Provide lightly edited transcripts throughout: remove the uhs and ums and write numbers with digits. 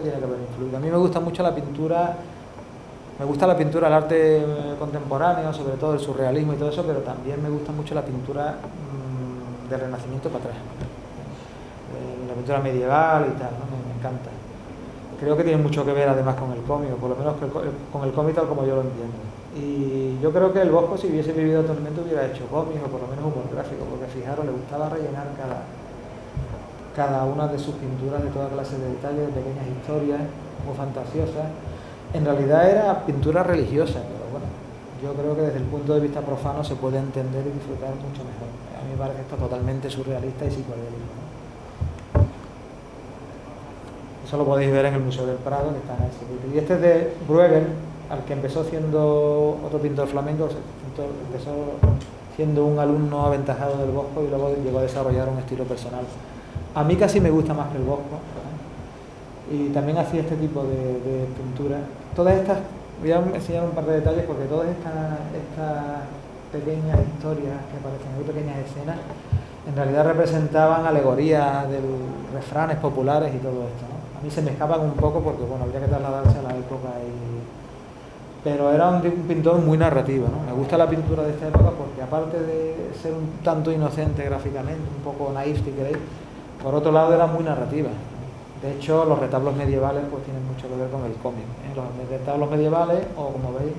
tiene que haber influido. A mí me gusta mucho la pintura, me gusta la pintura, el arte contemporáneo, sobre todo el surrealismo y todo eso, pero también me gusta mucho la pintura del Renacimiento para atrás, la pintura medieval y tal, ¿no? Me encanta. Creo que tiene mucho que ver además con el cómic, o por lo menos con el cómic tal como yo lo entiendo. Y yo creo que el Bosco, si hubiese vivido actualmente, hubiera hecho cómics o por lo menos humor gráfico, porque fijaros, le gustaba rellenar cada una de sus pinturas de toda clase de detalles, de pequeñas historias muy fantasiosas. En realidad era pintura religiosa, pero bueno, yo creo que desde el punto de vista profano se puede entender y disfrutar mucho mejor. A mí me parece esto totalmente surrealista y psicodélico, ¿no? Eso lo podéis ver en el Museo del Prado, que está en ese sitio. Y este es de Bruegel, al que empezó siendo otro pintor flamenco, empezó siendo un alumno aventajado del Bosco y luego llegó a desarrollar un estilo personal. A mí casi me gusta más que el Bosco, ¿eh? Y también hacía este tipo de pintura. Todas estas, voy a enseñar un par de detalles porque todas estas pequeñas historias que aparecen, muy pequeñas escenas, en realidad representaban alegorías de refranes populares y todo esto, ¿no? A mí se me escapan un poco porque, bueno, habría que trasladarse a la época pero era un pintor muy narrativo, ¿no? Me gusta la pintura de esta época porque, aparte de ser un tanto inocente gráficamente, un poco naif si queréis, por otro lado era muy narrativa. De hecho, los retablos medievales pues tienen mucho que ver con el cómic, ¿eh? Los retablos medievales, o como veis,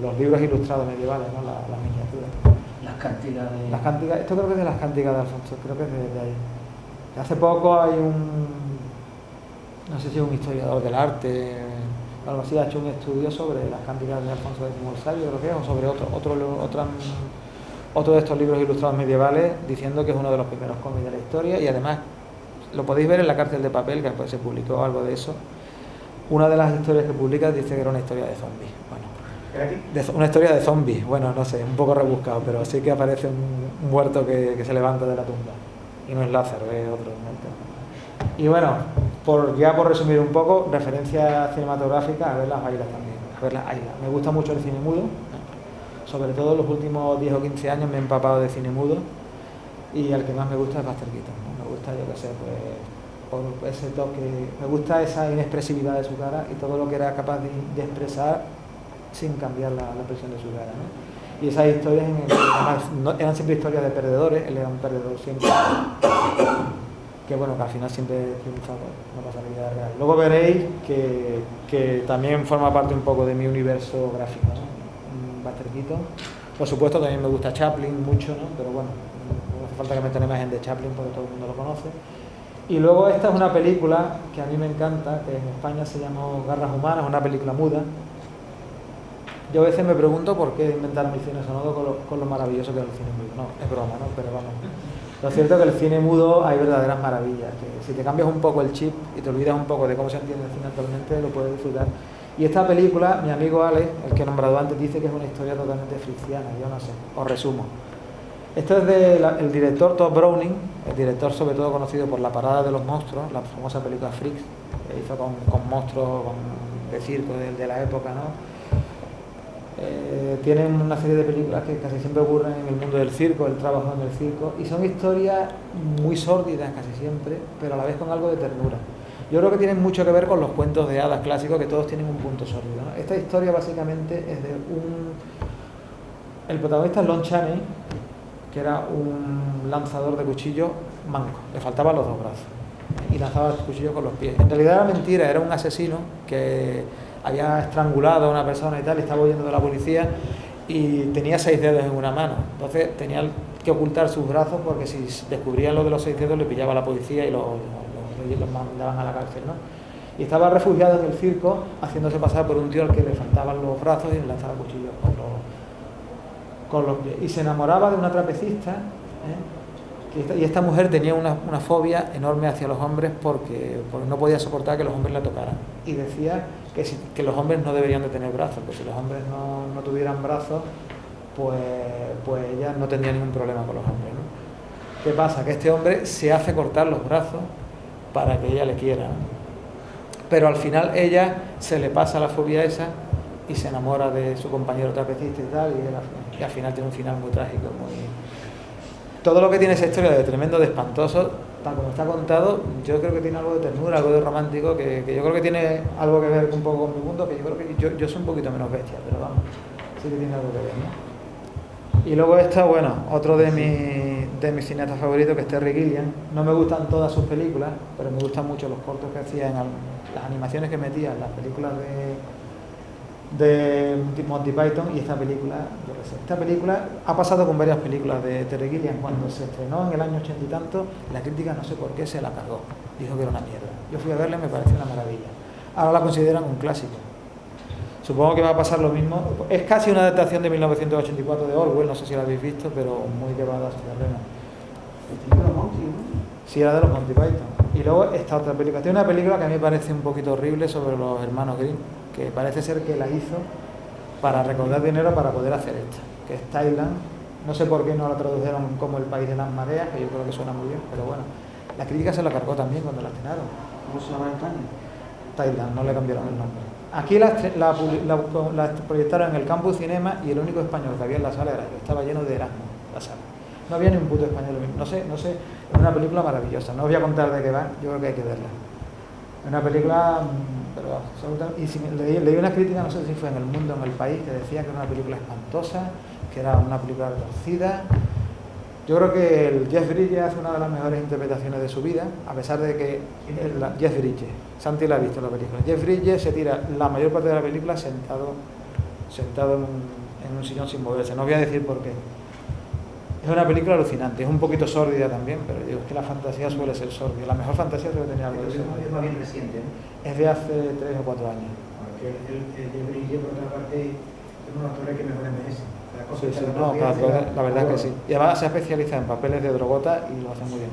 los libros ilustrados medievales, ¿no? Las miniaturas. Las cánticas, esto creo que es de las cánticas de Alfonso, creo que es de ahí. Hace poco hay no sé si es un historiador del arte, algo así, ha hecho un estudio sobre las cánticas de Alfonso X el Sabio, creo que es, o sobre otro de estos libros ilustrados medievales, diciendo que es uno de los primeros cómics de la historia. Y además lo podéis ver en La cárcel de papel, que después se publicó algo de eso. Una de las historias que publica dice que era una historia de zombies. Bueno, una historia de zombies, bueno, no sé, un poco rebuscado, pero sí que aparece un muerto que se levanta de la tumba, y no es Lázaro, es otro, ¿no? Y bueno, por resumir un poco, referencia cinematográfica, a ver las bailas también, a ver las bailas. Me gusta mucho el cine mudo, sobre todo en los últimos 10 o 15 años me he empapado de cine mudo, y el que más me gusta es Buster Keaton, ¿no? Me gusta, yo qué sé, pues por ese toque, me gusta esa inexpresividad de su cara y todo lo que era capaz de expresar sin cambiar la expresión de su cara, ¿no? Y esas historias además, eran siempre historias de perdedores, él era un perdedor siempre, que bueno, que al final siempre triunfa, no pasa la vida real. Luego veréis que también forma parte un poco de mi universo gráfico, ¿no? Buster Keaton. Por supuesto también me gusta Chaplin mucho, ¿no? Pero bueno, no hace falta que meta una imagen de Chaplin porque todo el mundo lo conoce. Y luego esta es una película que a mí me encanta, que en España se llamó Garras Humanas, una película muda. Yo a veces me pregunto por qué inventaron el cine sonoro con lo maravilloso que es el cine mudo. No, es broma, ¿no? Pero vamos. Lo cierto es que el cine mudo hay verdaderas maravillas, que si te cambias un poco el chip y te olvidas un poco de cómo se entiende el cine actualmente, lo puedes disfrutar. Y esta película, mi amigo Ale, el que he nombrado antes, dice que es una historia totalmente fricciana, yo no sé, os resumo. Esto es del director Todd Browning, el director sobre todo conocido por La parada de los monstruos, la famosa película Freaks, que hizo con monstruos de circo de la época, ¿no? Tienen una serie de películas que casi siempre ocurren en el mundo del circo, el trabajo en el circo, y son historias muy sórdidas casi siempre, pero a la vez con algo de ternura. Yo creo que tienen mucho que ver con los cuentos de hadas clásicos, que todos tienen un punto sórdido, ¿no? Esta historia básicamente es de el protagonista es Lon Chaney, que era un lanzador de cuchillos manco, le faltaban los dos brazos y lanzaba el cuchillo con los pies. En realidad era mentira, era un asesino que había estrangulado a una persona y tal, y estaba huyendo de la policía y tenía 6 dedos en una mano. Entonces tenía que ocultar sus brazos porque si descubrían lo de los 6 dedos le pillaba la policía y los mandaban a la cárcel, ¿no? Y estaba refugiado en el circo haciéndose pasar por un tío al que le faltaban los brazos y le lanzaba cuchillos con los pies. Y se enamoraba de una trapecista, y esta mujer tenía una fobia enorme hacia los hombres porque no podía soportar que los hombres la tocaran. Y decía que los hombres no deberían de tener brazos, que si los hombres no tuvieran brazos, pues ella no tendría ningún problema con los hombres, ¿no? ¿Qué pasa? Que este hombre se hace cortar los brazos para que ella le quiera, ¿no? Pero al final ella se le pasa la fobia esa y se enamora de su compañero trapecista y tal, y al final tiene un final muy trágico, todo lo que tiene esa historia de tremendo, de espantoso, tal como está contado, yo creo que tiene algo de ternura, algo de romántico, que yo creo que tiene algo que ver un poco con mi mundo, que yo creo que yo soy un poquito menos bestia, pero vamos, sí que tiene algo que ver, ¿no? Y luego está, bueno, otro de mis cineastas favoritos, que es Terry Gilliam. No me gustan todas sus películas, pero me gustan mucho los cortos que hacía, las animaciones que metía en las películas de Monty Python. Y esta película, yo qué sé, esta película ha pasado con varias películas de Terry Gilliam. Cuando se estrenó en el año 80 y tanto, la crítica no sé por qué se la cargó, dijo que era una mierda. Yo fui a verla y me pareció una maravilla. Ahora la consideran un clásico. Supongo que va a pasar lo mismo. Es casi una adaptación de 1984 de Orwell, no sé si la habéis visto, pero muy llevada a su terreno. Sí, era de los Monty Python. Y luego esta otra película. Tiene una película que a mí me parece un poquito horrible sobre los hermanos Grimm, que parece ser que la hizo para recaudar dinero para poder hacer esta, que es Thailand. No sé por qué no la tradujeron como El país de las mareas, que yo creo que suena muy bien, pero bueno. La crítica se la cargó también cuando la estrenaron. ¿Cómo se llama en España? Thailand, no le cambiaron el nombre. Aquí la proyectaron en el Campus Cinema y el único español que había en la sala era yo. Estaba lleno de Erasmus la sala. No había ni un puto español. No sé, es una película maravillosa. No os voy a contar de qué va, yo creo que hay que verla. Es una película, pero absolutamente... Y si leí una crítica, no sé si fue en El Mundo o en El País, que decía que era una película espantosa, que era una película retorcida. Yo creo que el Jeff Bridges hace una de las mejores interpretaciones de su vida, a pesar de que Jeff Bridges, Santi la ha visto la película. Jeff Bridges se tira la mayor parte de la película sentado en un sillón sin moverse. No voy a decir por qué. Es una película alucinante, es un poquito sórdida también, pero digo, es que la fantasía suele ser sórdida. La mejor fantasía debe tener algo de eso. Es más bien reciente, ¿no? Es de hace 3 o 4 años. Porque el Jeff Bridges, por otra parte, es uno de los actores que mejor envejece. Sí, no, la verdad es que sí. Y además se especializa en papeles de drogota y lo hace muy bien.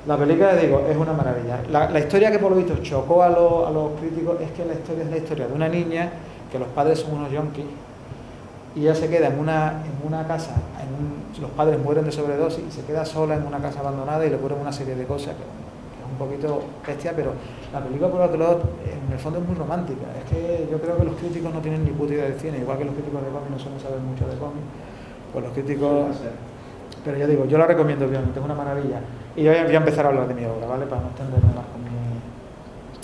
La película, digo, es una maravilla. La historia que por lo visto chocó a los críticos es que la historia es la historia de una niña, que los padres son unos yonkis, y ella se queda en una casa, los padres mueren de sobredosis y se queda sola en una casa abandonada y le ocurren una serie de cosas que es un poquito bestia, pero la película por otro lado en el fondo es muy romántica. Es que yo creo que los críticos no tienen ni puta idea de cine, igual que los críticos de cómic no suelen saber mucho de cómic, pues los críticos... Pero ya digo, yo la recomiendo obviamente, es una maravilla. Y yo voy a empezar a hablar de mi obra, ¿vale? Para no extenderme más con mi...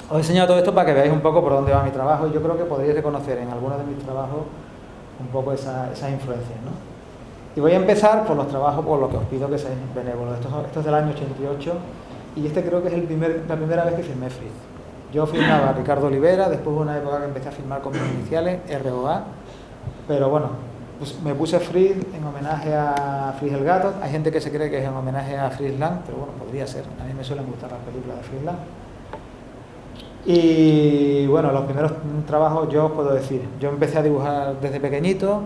Os he enseñado todo esto para que veáis un poco por dónde va mi trabajo, y yo creo que podríais reconocer en algunos de mis trabajos un poco esas influencias, ¿no? Y voy a empezar por los trabajos, por lo que os pido que seáis benévolos. Esto es del año 88, y este creo que es la primera vez que filmé Fritz. Yo filmaba a Ricardo Olivera, después hubo una época que empecé a filmar con mis iniciales, ROA, pero bueno, pues me puse Fritz en homenaje a Fritz el Gato. Hay gente que se cree que es en homenaje a Fritz Lang, pero bueno, podría ser. A mí me suelen gustar las películas de Fritz Lang. Y bueno, los primeros trabajos yo os puedo decir, yo empecé a dibujar desde pequeñito.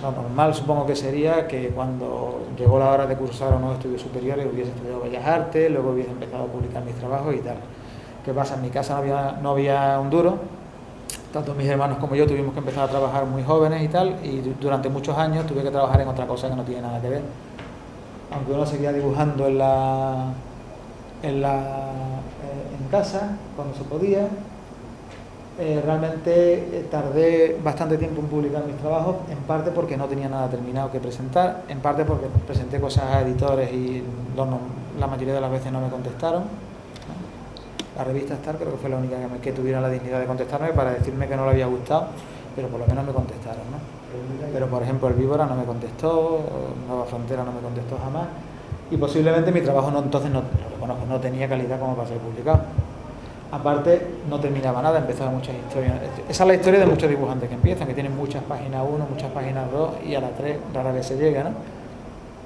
Lo normal supongo que sería que cuando llegó la hora de cursar unos estudios superiores hubiese estudiado Bellas Artes, luego hubiese empezado a publicar mis trabajos y tal. ¿Qué pasa? En mi casa no había un duro, tanto mis hermanos como yo tuvimos que empezar a trabajar muy jóvenes y tal, y durante muchos años tuve que trabajar en otra cosa que no tiene nada que ver. Aunque uno seguía dibujando en casa cuando se podía. Realmente tardé bastante tiempo en publicar mis trabajos, en parte porque no tenía nada terminado que presentar, en parte porque presenté cosas a editores y la mayoría de las veces no me contestaron. La revista Star creo que fue la única que tuviera la dignidad de contestarme para decirme que no le había gustado, pero por lo menos me contestaron, ¿no? Pero por ejemplo el Víbora no me contestó, Nueva Frontera no me contestó jamás, y posiblemente mi trabajo entonces no tenía calidad como para ser publicado. Aparte, no terminaba nada, empezaba muchas historias. Esa es la historia de muchos dibujantes que empiezan, que tienen muchas páginas 1, muchas páginas 2 y a la 3 rara vez se llega, ¿no?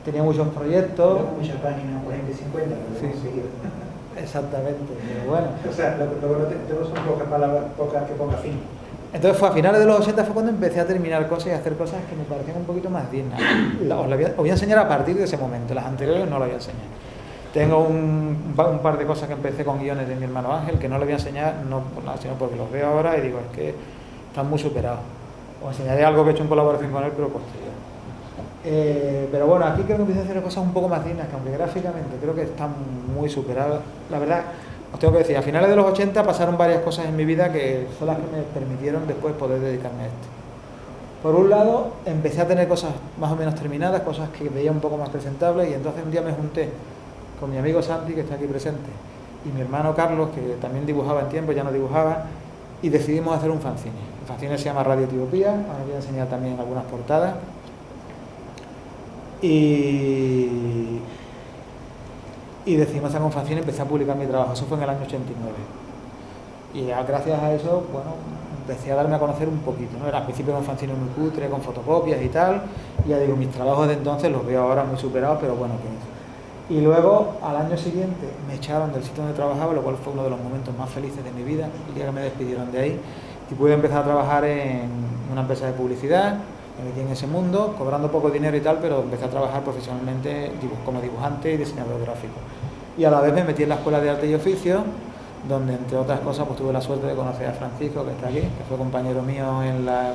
Tenía muchos proyectos. Muchas páginas, 40 y 50, sí. Exactamente, pero bueno. O sea, lo que no son pocas palabras, pocas que ponga fin. Entonces fue a finales de los 80 fue cuando empecé a terminar cosas y a hacer cosas que me parecían un poquito más dignas. Os voy a enseñar a partir de ese momento, las anteriores no las voy a enseñar. Tengo un par de cosas que empecé con guiones de mi hermano Ángel, que no le voy a enseñar, no por nada, sino porque los veo ahora y digo, es que están muy superados. Os enseñaré algo que he hecho en colaboración con él, pero posterior. Pero bueno, aquí creo que empecé a hacer cosas un poco más dignas, que aunque gráficamente creo que están muy superadas. La verdad, os tengo que decir, a finales de los 80 pasaron varias cosas en mi vida que son las que me permitieron después poder dedicarme a esto. Por un lado, empecé a tener cosas más o menos terminadas, cosas que veía un poco más presentables, y entonces un día me junté con mi amigo Santi, que está aquí presente, y mi hermano Carlos, que también dibujaba en tiempo, ya no dibujaba, y decidimos hacer un fanzine. El fanzine se llama Radio Etiopía, ahora voy a enseñar también algunas portadas. Y decidimos hacer un fanzine y empecé a publicar mi trabajo. Eso fue en el año 89. Y ya, gracias a eso, bueno, empecé a darme a conocer un poquito, ¿no? Era al principio un fanzine muy cutre, con fotocopias y tal. Y ya digo, mis trabajos de entonces los veo ahora muy superados, pero bueno, que es. Y luego, al año siguiente, me echaron del sitio donde trabajaba, lo cual fue uno de los momentos más felices de mi vida, el día que me despidieron de ahí. Y pude empezar a trabajar en una empresa de publicidad. Me metí en ese mundo, cobrando poco dinero y tal, pero empecé a trabajar profesionalmente como dibujante y diseñador gráfico. Y a la vez me metí en la Escuela de Arte y Oficio, donde entre otras cosas pues tuve la suerte de conocer a Francisco, que está aquí, que fue compañero mío en la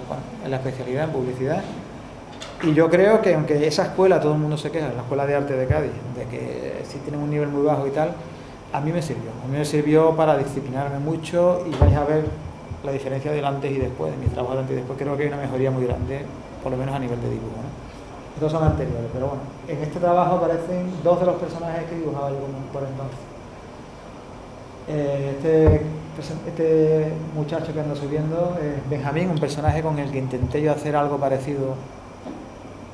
especialidad en publicidad. Y yo creo que aunque esa escuela, todo el mundo se queja, la Escuela de Arte de Cádiz, de que sí tienen un nivel muy bajo y tal, a mí me sirvió. A mí me sirvió para disciplinarme mucho y vais a ver la diferencia del antes y después, de mi trabajo de antes y después. Creo que hay una mejoría muy grande, por lo menos a nivel de dibujo, ¿no? Estos son anteriores, pero bueno, en este trabajo aparecen dos de los personajes que dibujaba yo por entonces. Este muchacho que ando subiendo es Benjamín, un personaje con el que intenté yo hacer algo parecido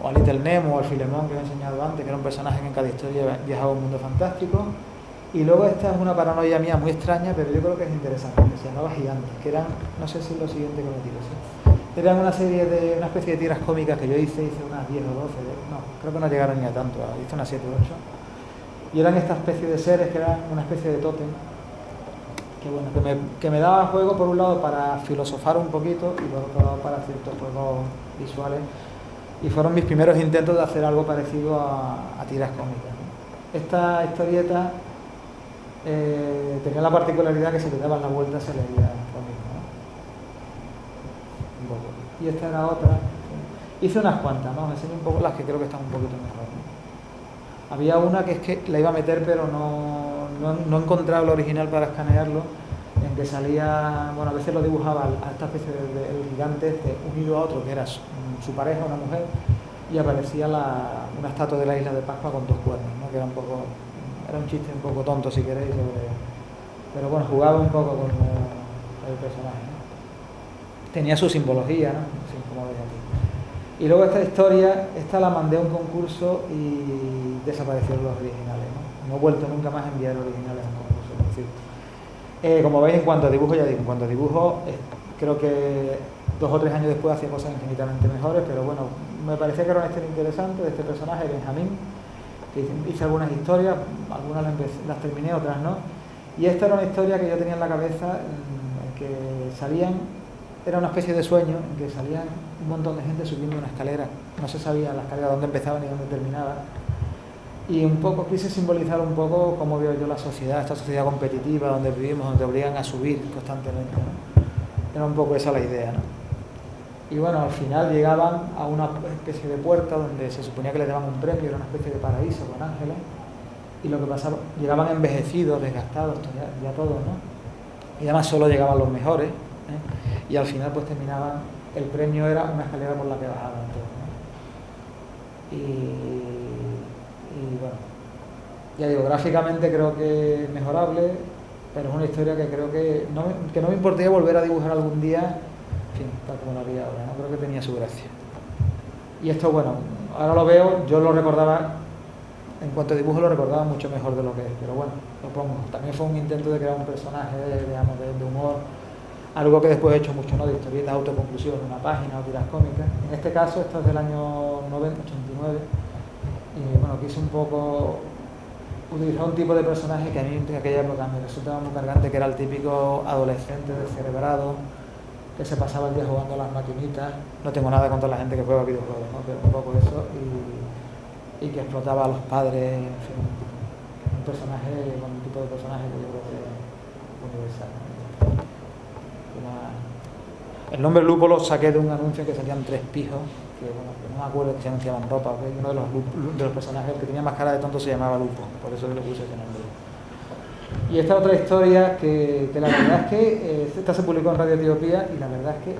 o a Little Nemo o al Filemón que os he enseñado antes, que era un personaje que en cada historia viajaba a un mundo fantástico. Y luego esta es una paranoia mía muy extraña, pero yo creo que es interesante, que se llamaba Gigantes, que eran, no sé si es lo siguiente que me tiro, ¿sí? Eran una especie de tiras cómicas que yo hice unas 10 o 12, no, creo que no llegaron ni a tanto, hice unas 7 o 8. Y eran esta especie de seres que eran una especie de tótem, que bueno, que me daba juego por un lado para filosofar un poquito y por otro lado para ciertos juegos visuales. Y fueron mis primeros intentos de hacer algo parecido a tiras cómicas, ¿no? Esta historieta tenía la particularidad que si le daban la vuelta se leía lo mismo, ¿no? Un poco. Y esta era otra. Hice unas cuantas, ¿no? Os enseño un poco las que creo que están un poquito mejor, ¿no? Había una que es que la iba a meter pero no he encontrado el original para escanearlo, en que salía, bueno, a veces lo dibujaba a esta especie de gigante unido a otro que era su pareja, una mujer, y aparecía una estatua de la isla de Pascua con 2 cuernos, ¿no? Que era un chiste un poco tonto si queréis, pero bueno, jugaba un poco con el personaje, ¿no? Tenía su simbología, ¿no? Así como veis aquí. Y luego esta historia, la mandé a un concurso y desaparecieron los originales, ¿no? No he vuelto nunca más a enviar originales a un concurso, por cierto. Como veis, en cuanto a dibujo, ya digo, creo que 2 o 3 años después hacía cosas infinitamente mejores, pero bueno, me parecía que era una historia interesante de este personaje, Benjamín, que hice algunas historias, algunas las terminé, otras no. Y esta era una historia que yo tenía en la cabeza, en que era una especie de sueño, en que salían un montón de gente subiendo una escalera. No se sabía la escalera dónde empezaba ni dónde terminaba. Y un poco quise simbolizar un poco cómo veo yo la sociedad, esta sociedad competitiva donde vivimos, donde te obligan a subir constantemente, ¿no? Era un poco esa la idea, ¿no? Y bueno, al final llegaban a una especie de puerta donde se suponía que les daban un premio, era una especie de paraíso con ángeles, y lo que pasaba, llegaban envejecidos, desgastados, ya todos, ¿no? Y además solo llegaban los mejores, ¿eh? Y al final pues terminaban, el premio era una escalera por la que bajaban todos, ¿no? Y bueno, ya digo, gráficamente creo que es mejorable, pero es una historia que creo que no me importaría volver a dibujar algún día, en fin, tal como lo haría ahora, ¿no? Creo que tenía su gracia. Y esto, bueno, ahora lo veo, yo lo recordaba, en cuanto a dibujo lo recordaba mucho mejor de lo que es, pero bueno, lo pongo. También fue un intento de crear un personaje, digamos, de humor, algo que después he hecho mucho, ¿no? De historietas autoconclusivas en una página o tiras cómicas. En este caso, esto es del año 89, y bueno, quise un poco utilizar un tipo de personaje que a mí en aquella época me resultaba muy cargante, que era el típico adolescente descerebrado, que se pasaba el día jugando a las maquinitas. No tengo nada contra la gente que juega videojuegos, ¿no? Pero un poco eso, y que explotaba a los padres, en fin, un tipo de personaje que yo creo que es universal. El nombre Lupo lo saqué de un anuncio que salían 3 pijos, que bueno, que no me acuerdo que se anunciaban ropa, ¿okay? Uno de los personajes, el que tenía más cara de tonto, se llamaba Lupo, por eso le puse ese nombre. Y esta otra historia que la verdad es que esta se publicó en Radio Etiopía, y la verdad es que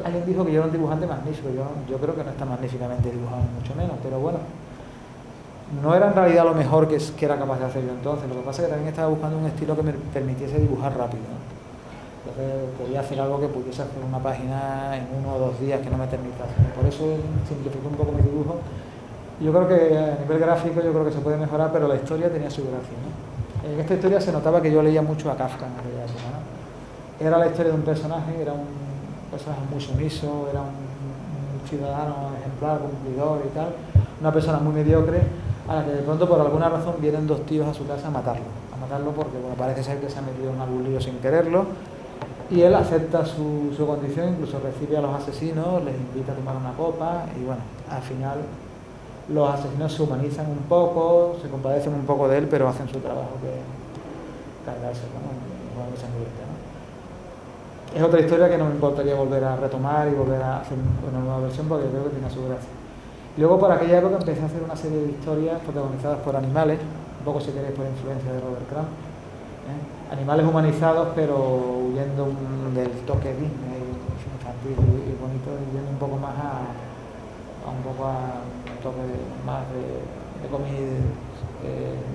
alguien dijo que yo era un dibujante magnífico. Yo creo que no está magníficamente dibujado, mucho menos, pero bueno, No era en realidad lo mejor que era capaz de hacer yo entonces, lo que pasa es que también estaba buscando un estilo que me permitiese dibujar rápido, ¿no? Entonces podía hacer algo que pudiese hacer una página en 1 o 2 días, que no me eternizase. Por eso simplificé un poco mi dibujo. Yo creo que a nivel gráfico yo creo que se puede mejorar, pero la historia tenía su gracia, ¿no? En esta historia se notaba que yo leía mucho a Kafka en aquella época, ¿no? Era la historia de un personaje, era un personaje muy sumiso, era un ciudadano ejemplar, cumplidor y tal, una persona muy mediocre, a la que de pronto por alguna razón vienen 2 tíos a su casa a matarlo porque bueno, parece ser que se ha metido en algún lío sin quererlo, y él acepta su condición, incluso recibe a los asesinos, les invita a tomar una copa y bueno, al final los asesinos se humanizan un poco, se compadecen un poco de él, pero hacen su trabajo, que cargarse, ¿no? Bueno, esa libertad, ¿no? Es otra historia que no me importaría volver a retomar y volver a hacer una nueva versión porque creo que tiene su gracia. Luego por aquella época empecé a hacer una serie de historias protagonizadas por animales, un poco si queréis por influencia de Robert Crumb, animales humanizados pero huyendo del toque Disney infantil y bonito, y yendo un poco más a un toque más de cómic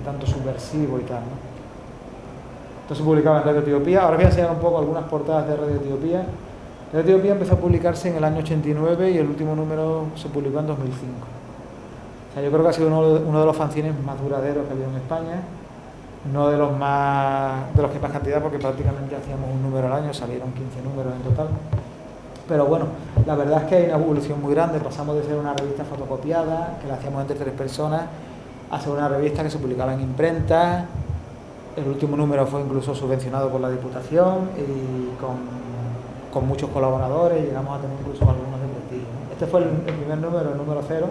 tanto subversivo y tal, ¿no? Esto se publicaba en Radio Etiopía. Ahora voy a enseñar un poco algunas portadas de Radio Etiopía. Radio Etiopía empezó a publicarse en el año 89 y el último número se publicó en 2005. O sea, yo creo que ha sido uno de los fanzines más duraderos que ha habido en España, no de los que más cantidad, porque prácticamente hacíamos un número al año, salieron 15 números en total. Pero bueno, la verdad es que hay una evolución muy grande. Pasamos de ser una revista fotocopiada, que la hacíamos entre 3 personas, a ser una revista que se publicaba en imprenta. El último número fue incluso subvencionado por la Diputación y con muchos colaboradores, llegamos a tener incluso algunos de prestigio. Este fue el primer número, el número 0.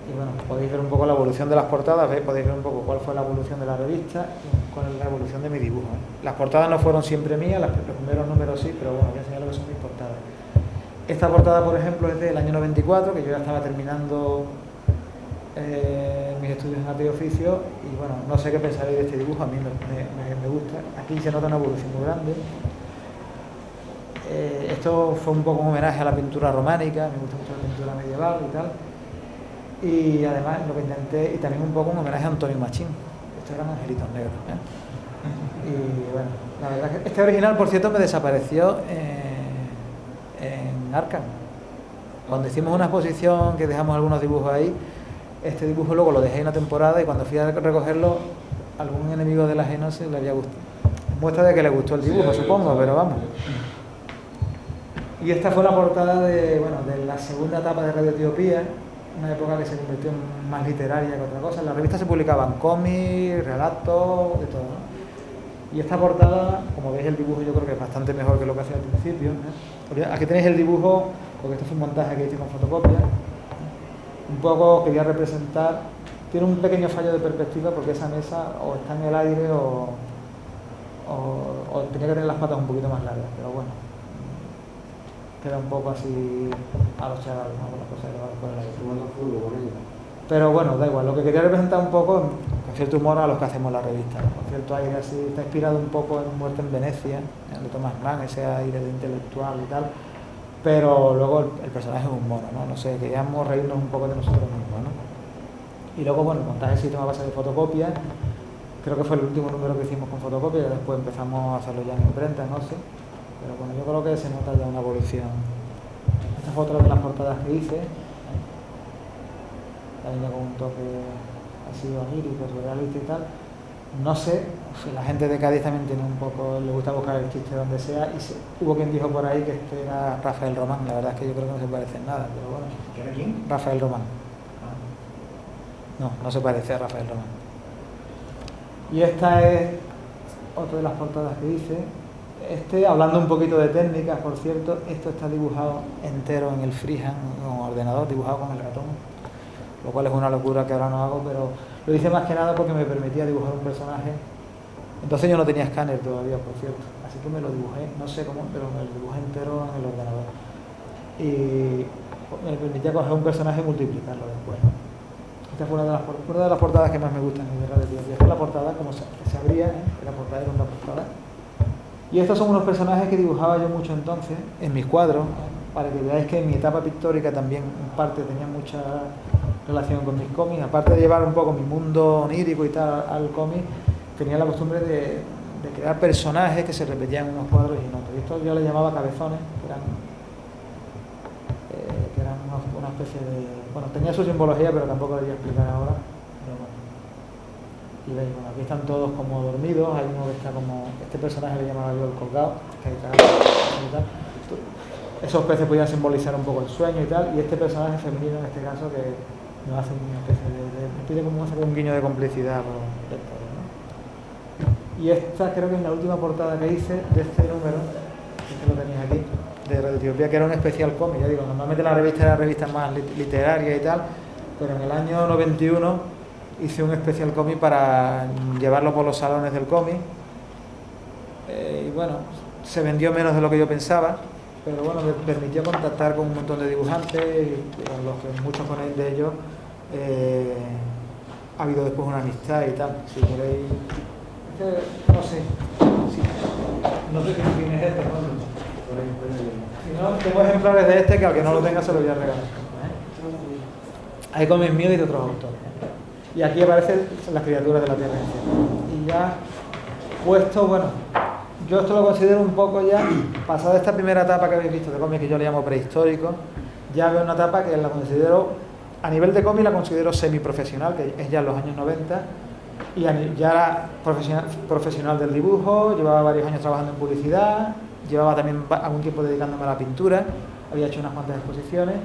Y bueno, podéis ver un poco la evolución de las portadas, podéis ver un poco cuál fue la evolución de la revista y cuál es la evolución de mi dibujo. Las portadas no fueron siempre mías, los primeros números sí, pero bueno, voy a enseñar lo que son mis portadas. Esta portada, por ejemplo, es del año 94, que yo ya estaba terminando mis estudios en arte y oficio, y bueno, no sé qué pensaréis de este dibujo, a mí me gusta. Aquí se nota una evolución muy grande. Esto fue un poco un homenaje a la pintura románica, me gusta mucho la pintura medieval y tal. Y además lo que intenté, y también un poco un homenaje a Antonio Machín. Estos eran angelitos negros, Y bueno, la verdad es que este original, por cierto, me desapareció en Arkham. Cuando hicimos una exposición que dejamos algunos dibujos ahí, este dibujo luego lo dejé una temporada y cuando fui a recogerlo, algún enemigo de la Genosis le había gustado. Muestra de que le gustó el dibujo, sí, supongo, pero vamos. Y esta fue la portada de la segunda etapa de Radio Etiopía, una época que se convirtió en más literaria que otra cosa. En la revista se publicaban cómics, relatos, de todo, ¿no? Y esta portada, como veis el dibujo yo creo que es bastante mejor que lo que hacía al principio, ¿eh? Aquí tenéis el dibujo, porque esto fue un montaje que hice con fotocopia. Un poco quería representar, tiene un pequeño fallo de perspectiva porque esa mesa o está en el aire o tenía que tener las patas un poquito más largas, pero bueno, queda un poco así a los chavales, ¿no? Con las cosas que van por el aire. Pero bueno, da igual, lo que quería representar un poco, con cierto humor a los que hacemos la revista, ¿no? Con cierto aire así, está inspirado un poco en Muerte en Venecia, de Thomas Mann, ese aire de intelectual y tal. Pero luego el personaje es un mono, ¿no? No sé, queríamos reírnos un poco de nosotros mismos, ¿no? Y luego, bueno, el montaje del sistema a base de fotocopia, creo que fue el último número que hicimos con fotocopia, y después empezamos a hacerlo ya en imprenta, no sé. Pero bueno, yo creo que se nota ya una evolución. Esta fue otra de las portadas que hice, también con un toque así onírico, surrealista y tal. No sé, la gente de Cádiz también tiene un poco, le gusta buscar el chiste donde sea, y hubo quien dijo por ahí que este era Rafael Román. La verdad es que yo creo que no se parece en nada, pero bueno. ¿Era quién? Rafael Román. No se parece a Rafael Román. Y esta es otra de las portadas que hice. Hablando un poquito de técnicas, por cierto, esto está dibujado entero en el freehand, con ordenador, dibujado con el ratón, lo cual es una locura que ahora no hago, pero lo hice más que nada porque me permitía dibujar un personaje. Entonces yo no tenía escáner todavía, por cierto, así que me lo dibujé, no sé cómo, pero me lo dibujé entero en el ordenador. Y me permitía coger un personaje y multiplicarlo después. Esta fue una de las portadas que más me gustan en Radio Etiopía. Esta es la portada, como se abría, la portada era una portada. Y estos son unos personajes que dibujaba yo mucho entonces, en mis cuadros. para que veáis que mi etapa pictórica también en parte tenía mucha relación con mis cómics, aparte de llevar un poco mi mundo onírico y tal al cómic, tenía la costumbre de crear personajes que se repetían en unos cuadros y en otros. Y esto yo le llamaba cabezones, que eran una especie de... Bueno, tenía su simbología, pero tampoco lo voy a explicar ahora. Pero bueno. Y veis, bueno, aquí están todos como dormidos, hay uno que está como... Este personaje le llamaba yo el colgado, que hay y tal. Esos peces podían simbolizar un poco el sueño y tal, y este personaje femenino en este caso que nos hace una especie me pide como un guiño de complicidad por la historia, ¿no? Y esta creo que es la última portada que hice de este número, que lo tenéis aquí, de Radio Etiopía, que era un especial cómic. Ya digo, normalmente la revista era revista más literaria y tal, pero en el año 91 hice un especial cómic para llevarlo por los salones del cómic, y bueno, se vendió menos de lo que yo pensaba, pero bueno, me permitió contactar con un montón de dibujantes y con los que muchos de ellos ha habido después una amistad y tal. Si queréis, no sé, no sé quién es este, ¿no? Si no, tengo ejemplares de este que al que no lo tenga se lo voy a regalar. Hay cómics míos y de otros autores. Y aquí aparecen las criaturas de la Tierra. Y ya puesto, bueno, yo esto lo considero un poco ya, pasada esta primera etapa que habéis visto de cómic, que yo le llamo prehistórico, ya veo una etapa que la considero, a nivel de cómic la considero semiprofesional, que es ya en los años 90, y ya era profesional del dibujo, llevaba varios años trabajando en publicidad, llevaba también algún tiempo dedicándome a la pintura, había hecho unas cuantas exposiciones,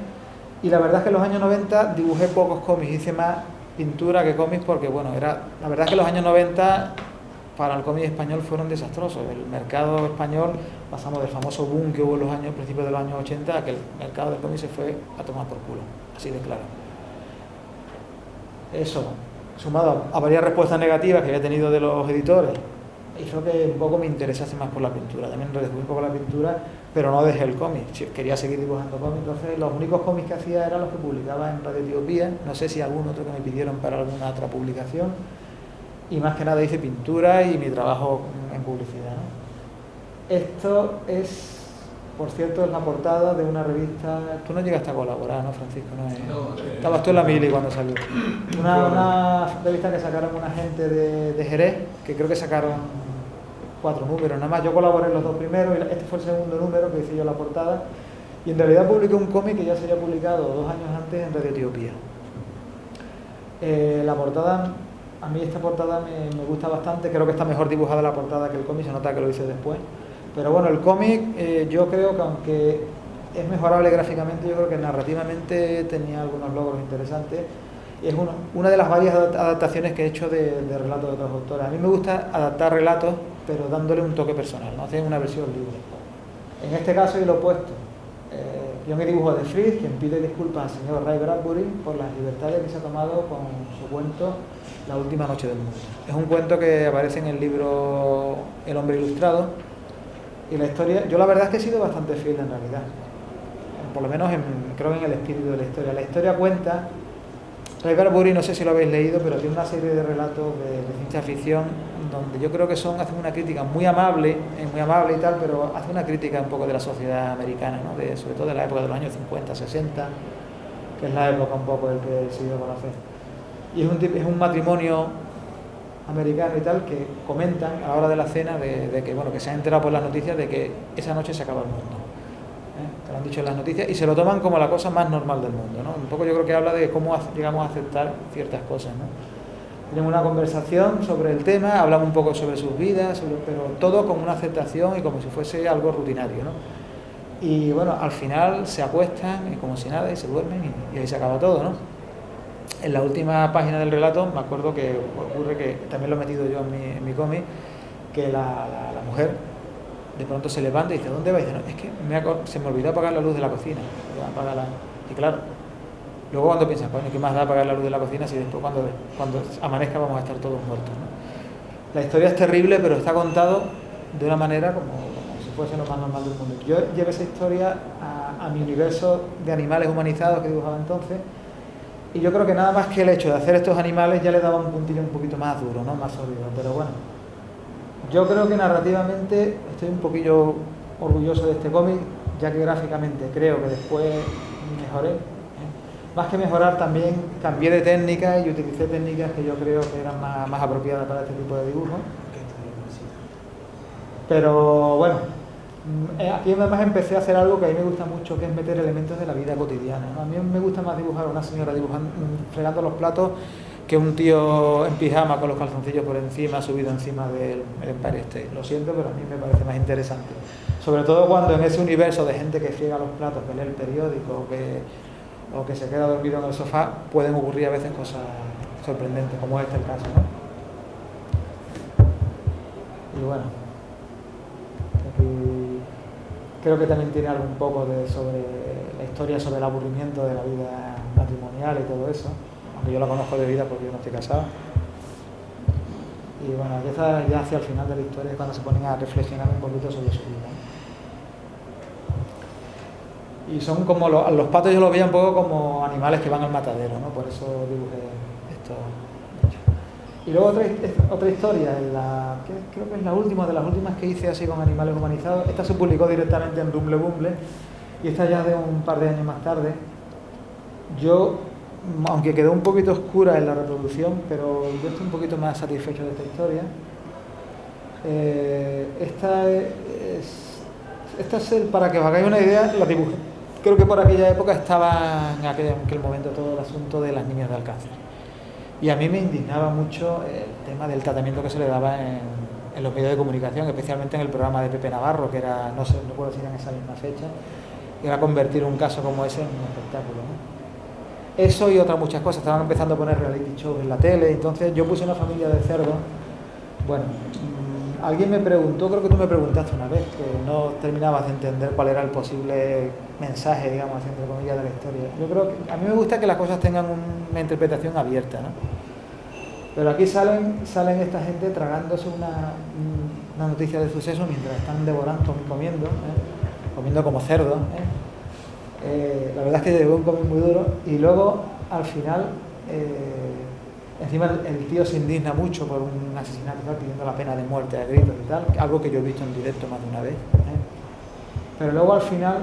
y la verdad es que en los años 90 dibujé pocos cómics, hice más pintura que cómics porque, bueno, la verdad es que los años 90... para el cómic español fueron desastrosos. El mercado español, pasamos del famoso boom que hubo en los principios de los años 80 a que el mercado del cómic se fue a tomar por culo, así de claro. Eso, sumado a varias respuestas negativas que había tenido de los editores, hizo que un poco me interesase más por la pintura. También redescubrí un poco la pintura, pero no dejé el cómic. Quería seguir dibujando cómics, entonces los únicos cómics que hacía eran los que publicaba en Radio Etiopía. No sé si algún otro que me pidieron para alguna otra publicación. Y más que nada hice pintura y mi trabajo en publicidad, ¿no? Esto es, por cierto, es la portada de una revista. Tú no llegaste a colaborar, ¿no, Francisco? No, estabas tú en la mili cuando salió. Una revista que sacaron una gente de Jerez, que creo que sacaron 4 números, nada más. Yo colaboré en los 2 primeros y este fue el segundo número que hice yo la portada. Y en realidad publiqué un cómic que ya se había publicado 2 años antes en Radio Etiopía. La portada... A mí esta portada me gusta bastante, creo que está mejor dibujada la portada que el cómic, se nota que lo hice después. Pero bueno, el cómic yo creo que aunque es mejorable gráficamente, yo creo que narrativamente tenía algunos logros interesantes. Y es una de las varias adaptaciones que he hecho de relatos de otros autores. A mí me gusta adaptar relatos, pero dándole un toque personal, no hacer una versión libre. En este caso yo lo he puesto. Yo me dibujo de Fritz, quien pide disculpas al señor Ray Bradbury por las libertades que se ha tomado con su cuento La última noche del mundo. Es un cuento que aparece en el libro El hombre ilustrado, y la historia, yo la verdad es que he sido bastante fiel en realidad, por lo menos creo en el espíritu de la historia. La historia cuenta, Ray Bradbury, no sé si lo habéis leído, pero tiene una serie de relatos de ciencia ficción donde yo creo que hacen una crítica muy amable y tal, pero hace una crítica un poco de la sociedad americana, ¿no? Sobre todo de la época de los años 50, 60, que es la época un poco del que se dio a conocer. Y es un matrimonio americano y tal que comentan a la hora de la cena de que, bueno, que se han enterado por las noticias de que esa noche se acaba el mundo. Que lo han dicho en las noticias y se lo toman como la cosa más normal del mundo, ¿no? Un poco yo creo que habla de cómo llegamos a aceptar ciertas cosas, ¿no? Tienen una conversación sobre el tema, hablan un poco sobre sus vidas, pero todo con una aceptación y como si fuese algo rutinario, ¿no? Y bueno, al final se acuestan y como si nada y se duermen y ahí se acaba todo, ¿no? En la última página del relato me acuerdo que ocurre que también lo he metido yo en mi cómic, que la mujer de pronto se levanta y dice, ¿dónde vais? Y dice, no, es que se me olvidó apagar la luz de la cocina. Y claro, luego cuando piensas, coño, ¿qué más da apagar la luz de la cocina si después cuando amanezca vamos a estar todos muertos, ¿no? La historia es terrible, pero está contado de una manera como si fuese lo más normal del mundo. Yo llevé esa historia a mi universo de animales humanizados que dibujaba entonces, y yo creo que nada más que el hecho de hacer estos animales ya le daba un puntillo un poquito más duro, ¿no? Más sólido, pero bueno. Yo creo que narrativamente estoy un poquillo orgulloso de este cómic. ya que gráficamente creo que después mejoré. Más que mejorar, también cambié de técnica y utilicé técnicas que yo creo que eran más apropiadas para este tipo de dibujo. Pero bueno, aquí además empecé a hacer algo que a mí me gusta mucho, que es meter elementos de la vida cotidiana, ¿no? A mí me gusta más dibujar a una señora fregando los platos que un tío en pijama con los calzoncillos por encima, subido encima del Empire State. Lo siento, pero a mí me parece más interesante. Sobre todo cuando en ese universo de gente que friega los platos, que lee el periódico o que se queda dormido en el sofá, pueden ocurrir a veces cosas sorprendentes, como este el caso, ¿no? Y bueno, aquí creo que también tiene algo un poco sobre la historia, sobre el aburrimiento de la vida matrimonial y todo eso, aunque yo la conozco de vida porque yo no estoy casado. Y bueno, aquí está ya hacia el final de la historia, cuando se ponen a reflexionar un poquito sobre su vida, ¿no? Y son como los patos, yo los veía un poco como animales que van al matadero, ¿no? Por eso dibujé esto. Y luego otra historia, que creo que es la última de las últimas que hice así con animales humanizados. Esta se publicó directamente en Rumble Bumble y esta ya de un par de años más tarde. Yo, aunque quedó un poquito oscura en la reproducción, pero yo estoy un poquito más satisfecho de esta historia. Esta es para que os hagáis una idea, la dibujé. Creo que por aquella época estaba en aquel momento todo el asunto de las niñas de Alcácer. Y a mí me indignaba mucho el tema del tratamiento que se le daba en los medios de comunicación, especialmente en el programa de Pepe Navarro, que era, no puedo decir en esa misma fecha, que era convertir un caso como ese en un espectáculo, ¿no? Eso y otras muchas cosas. Estaban empezando a poner reality shows en la tele, entonces yo puse Una familia de cerdos. Bueno, alguien me preguntó, creo que tú me preguntaste una vez, que no terminabas de entender cuál era el posible mensaje, digamos, entre comillas, de la historia. Yo creo que a mí me gusta que las cosas tengan una interpretación abierta, ¿no? Pero aquí salen esta gente tragándose una noticia de suceso mientras están devorando y comiendo como cerdos, la verdad es que llegó un comer muy duro y luego al final encima el tío se indigna mucho por un asesinato, pidiendo la pena de muerte a gritos y tal, algo que yo he visto en directo más de una vez, pero luego al final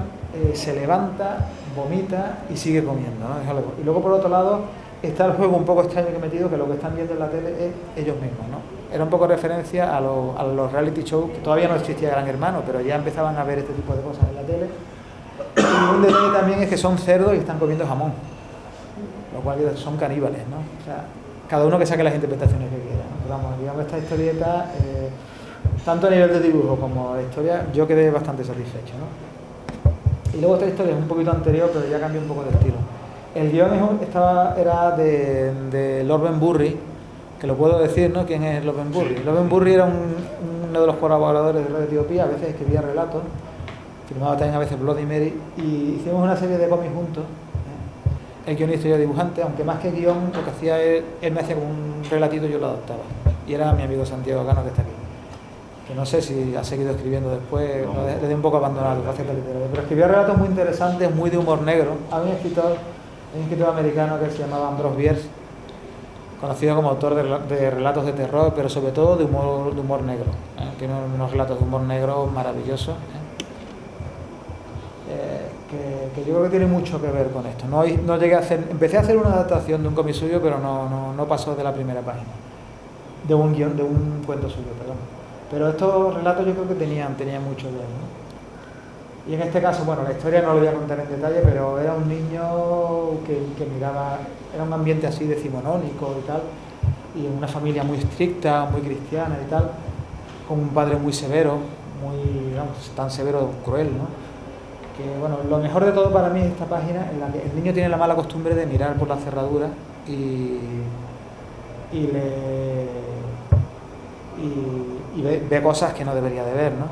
se levanta, vomita y sigue comiendo, ¿no? Y luego por otro lado está el juego un poco extraño que he metido, que lo que están viendo en la tele es ellos mismos, ¿no? Era un poco referencia a los reality shows, que todavía no existía Gran Hermano, pero ya empezaban a ver este tipo de cosas en la tele. Y un detalle también es que son cerdos y están comiendo jamón, lo cual son caníbales, ¿no? O sea, cada uno que saque las interpretaciones que quiera, ¿no? Pero vamos, digamos, esta historieta, tanto a nivel de dibujo como de historia, yo quedé bastante satisfecho, ¿no? Y luego esta historia es un poquito anterior, pero ya cambió un poco de estilo. El guión era de Lord Ben Burry, que lo puedo decir, ¿no? ¿Quién es Lord Ben Burry? Lord Ben Burry era uno de los colaboradores de Radio Etiopía, a veces escribía relatos, firmaba también a veces Bloody Mary, y hicimos una serie de cómics juntos, el guionista y el dibujante, aunque más que guión, lo que hacía él me hacía como un relatito y yo lo adaptaba. Y era mi amigo Santiago Cano, que está aquí. Que no sé si ha seguido escribiendo después, le di un poco abandonado, pero escribía relatos muy interesantes, muy de humor negro. Había un escritor americano que se llamaba Ambrose Bierce, conocido como autor de relatos de terror, pero sobre todo de humor negro. Tiene unos relatos de humor negro maravillosos. Que yo creo que tiene mucho que ver con esto. No llegué a empecé a hacer una adaptación de un cómic suyo, pero no pasó de la primera página, de un guión, de un cuento suyo, perdón. Pero estos relatos yo creo que tenían mucho de él, ¿no? Y en este caso, bueno, la historia no lo voy a contar en detalle, pero era un niño que miraba, era un ambiente así decimonónico y tal, y en una familia muy estricta, muy cristiana y tal, con un padre muy severo, tan severo, cruel, ¿no? Que bueno, lo mejor de todo para mí es esta página en la que el niño tiene la mala costumbre de mirar por la cerradura y ve cosas que no debería de ver, ¿no?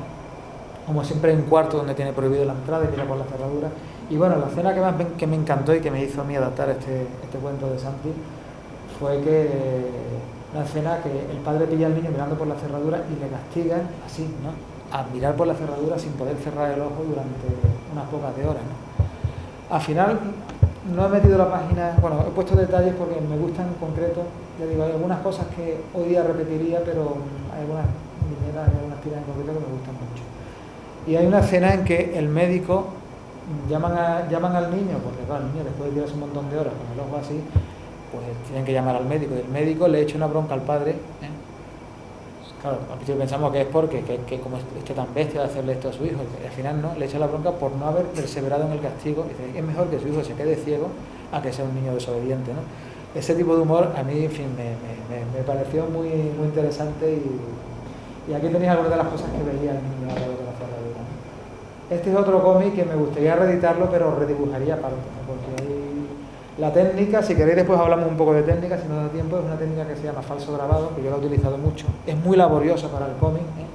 Como siempre hay un cuarto donde tiene prohibido la entrada y mira por la cerradura. Y bueno, la escena que me encantó y que me hizo a mí adaptar este cuento de Santi fue la escena que el padre pilla al niño mirando por la cerradura y le castiga así, ¿no? A mirar por la cerradura sin poder cerrar el ojo durante unas pocas de horas, ¿no? Al final no he metido la página, bueno, he puesto detalles porque me gustan en concreto, ya digo, hay algunas cosas que hoy día repetiría, pero hay algunas viñetas, hay algunas tiras en concreto que me gustan mucho. Y hay una escena en que el médico llaman al niño, porque claro, el niño después de tirarse un montón de horas con el ojo así, pues tienen que llamar al médico, y el médico le echa una bronca al padre, ¿eh? Claro, al principio pensamos que es porque que como esté tan bestia de hacerle esto a su hijo, y al final no, le echa la bronca por no haber perseverado en el castigo. Dice, es mejor que su hijo se quede ciego a que sea un niño desobediente, ¿no? Ese tipo de humor a mí, en fin, me pareció muy, muy interesante, y aquí tenéis algunas de las cosas que veía el niño a la hora de hacer la vida, ¿no? Este es otro cómic que me gustaría reeditarlo, pero redibujaría aparte, ¿no? Porque hay la técnica, si queréis después hablamos un poco de técnica, si no da tiempo, es una técnica que se llama falso grabado, que yo la he utilizado mucho, es muy laboriosa para el cómic, ¿eh?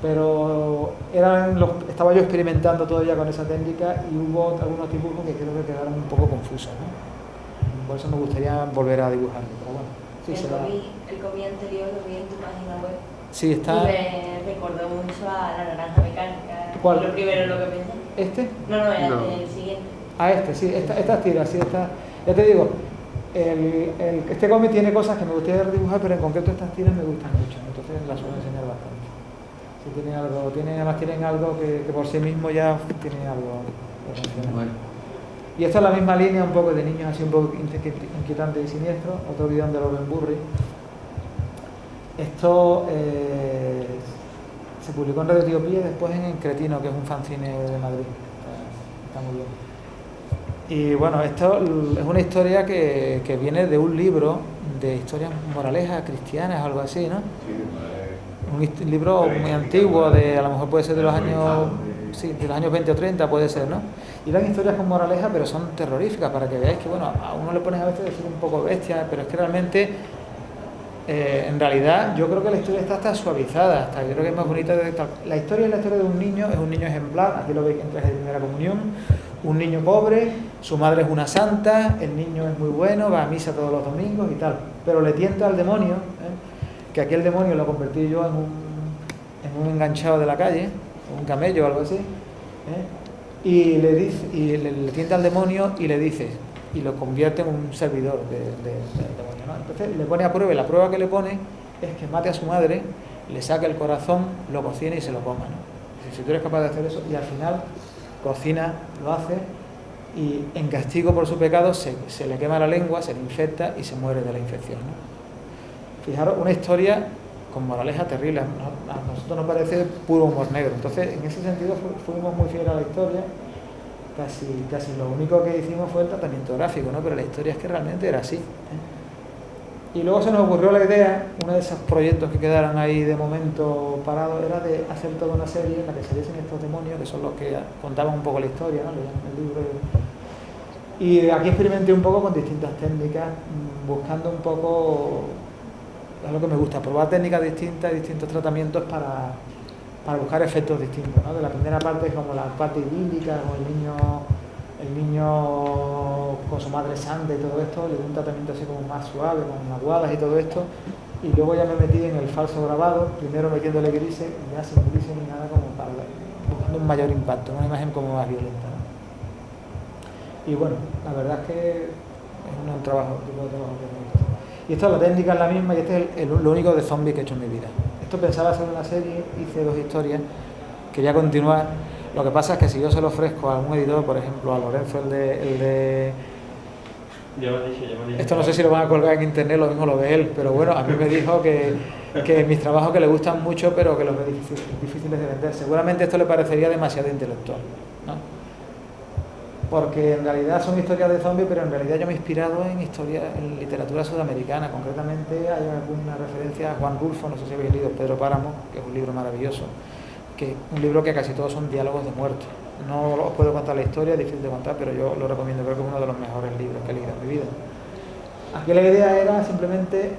Pero estaba yo experimentando todavía con esa técnica y hubo algunos dibujos que creo que quedaron un poco confusos, ¿no? Por eso me gustaría volver a dibujarlo, pero bueno. Sí, el cómic anterior lo vi en tu página web. Sí, está. Y me recordó mucho a La Naranja Mecánica. ¿Cuál? Lo primero lo que pensé. ¿Este? No, el siguiente. Sí, estas tiras, sí, ya te digo, este cómic tiene cosas que me gustaría dibujar, pero en concreto estas tiras me gustan mucho, entonces las suelo enseñar bastante. Sí, además tienen algo que por sí mismo ya tiene algo que funciona. Bueno. Y esta es la misma línea, un poco de niños así un poco inquietante y siniestro, otro guión de Loren Burry. Esto se publicó en Radio Etiopía y después en Cretino, que es un fanzine de Madrid. Está muy bien. Y bueno, esto es una historia que viene de un libro de historias moralejas cristianas, algo así, ¿no? Un libro muy antiguo, a lo mejor puede ser de los años 20 o 30, puede ser, ¿no? Y eran historias con moraleja, pero son terroríficas, para que veáis que, bueno, a uno le pones a veces decir un poco bestia, pero es que realmente, en realidad, yo creo que la historia está hasta suavizada, yo creo que es más bonita. La historia es la historia de un niño, es un niño ejemplar, aquí lo veis en traje de primera comunión, un niño pobre, su madre es una santa, el niño es muy bueno, va a misa todos los domingos y tal, pero le tienta al demonio, que aquí el demonio lo convertí yo en un enganchado de la calle, un camello o algo así, y le tienta al demonio y le dice, y lo convierte en un servidor del demonio, ¿no? Entonces le pone a prueba, y la prueba que le pone es que mate a su madre, le saque el corazón, lo cocine y se lo coma, ¿no? Si tú eres capaz de hacer eso, y al final cocina, lo hace, y en castigo por su pecado se le quema la lengua, se le infecta y se muere de la infección, ¿no? Fijaros, una historia con moraleja terrible, a nosotros nos parece puro humor negro, entonces en ese sentido fuimos muy fieles a la historia, casi lo único que hicimos fue el tratamiento gráfico, ¿no? Pero la historia es que realmente era así, ¿eh? Y luego se nos ocurrió la idea, uno de esos proyectos que quedaron ahí de momento parados, era de hacer toda una serie en la que se diesen estos demonios, que son los que contaban un poco la historia, ¿no? Leían el libro. Y aquí experimenté un poco con distintas técnicas, buscando un poco, es lo que me gusta, probar técnicas distintas, distintos tratamientos para buscar efectos distintos, ¿no? De la primera parte es como la parte idílica, como el niño con su madre santa y todo esto, le dio un tratamiento así como más suave, con aguadas y todo esto, y luego ya me metí en el falso grabado, primero metiéndole grises, ya sin grises ni nada, como para buscando un mayor impacto, una imagen como más violenta, ¿no? Y bueno, la verdad es que es un trabajo, tipo de trabajo que me gusta. Y esto, la técnica es la misma, y este es lo único de zombies que he hecho en mi vida. Esto pensaba hacer una serie, hice 2 historias, quería continuar. Lo que pasa es que si yo se lo ofrezco a algún editor, por ejemplo a Lorenzo, el de Ya me dije. esto no sé si lo van a colgar en internet, lo mismo lo ve él, pero bueno, a mí me dijo que mis trabajos que le gustan mucho, pero que los ve difíciles de vender. Seguramente esto le parecería demasiado intelectual, ¿no? Porque en realidad son historias de zombies, pero en realidad yo me he inspirado en literatura sudamericana. Concretamente hay alguna referencia a Juan Rulfo, no sé si habéis leído Pedro Páramo, que es un libro maravilloso, un libro que casi todos son diálogos de muerte. No os puedo contar la historia, es difícil de contar, pero yo lo recomiendo, creo que es uno de los mejores libros que he leído en mi vida. Aquí la idea era simplemente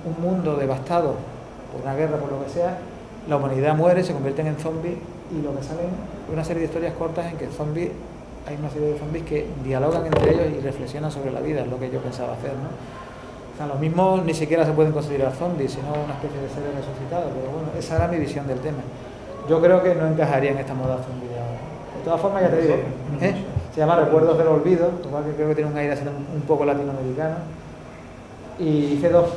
un mundo devastado por una guerra, por lo que sea, la humanidad muere, se convierten en zombies, y lo que salen es una serie de historias cortas en que hay una serie de zombies que dialogan entre ellos y reflexionan sobre la vida, es lo que yo pensaba hacer, ¿no? O sea, los mismos ni siquiera se pueden considerar zombies, sino una especie de seres resucitados, pero bueno, esa era mi visión del tema. Yo creo que no encajaría en esta moda zombie de ahora. De todas formas, ya te digo, se llama Recuerdos del Olvido, igual que creo que tiene un aire así un poco latinoamericano. Y hice dos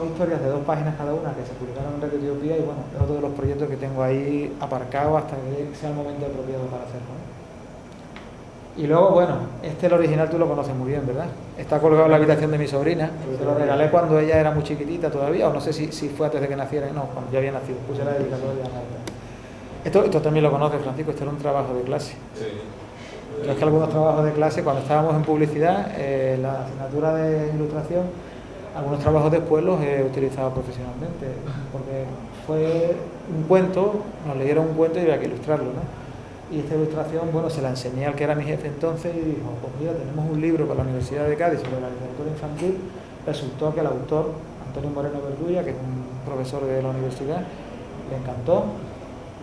historias de 2 páginas cada una que se publicaron en Red Etiopía y bueno, es otro de los proyectos que tengo ahí aparcado hasta que sea el momento apropiado para hacerlo, ¿no? Y luego, bueno, el original tú lo conoces muy bien, ¿verdad? Está colgado en la habitación de mi sobrina, se lo regalé cuando ella era muy chiquitita todavía, o no sé si fue antes de que naciera, no, cuando ya había nacido, puse la dedicatoria. Esto también lo conoces, Francisco, esto era un trabajo de clase. Sí. Yo es que algunos trabajos de clase, cuando estábamos en publicidad, la asignatura de ilustración, algunos trabajos después los he utilizado profesionalmente, porque fue un cuento, nos leyeron un cuento y había que ilustrarlo, ¿no? Y esta ilustración, bueno, se la enseñé al que era mi jefe entonces y dijo, pues mira, tenemos un libro para la Universidad de Cádiz sobre la literatura infantil. Resultó que el autor, Antonio Moreno Verdulla, que es un profesor de la universidad, le encantó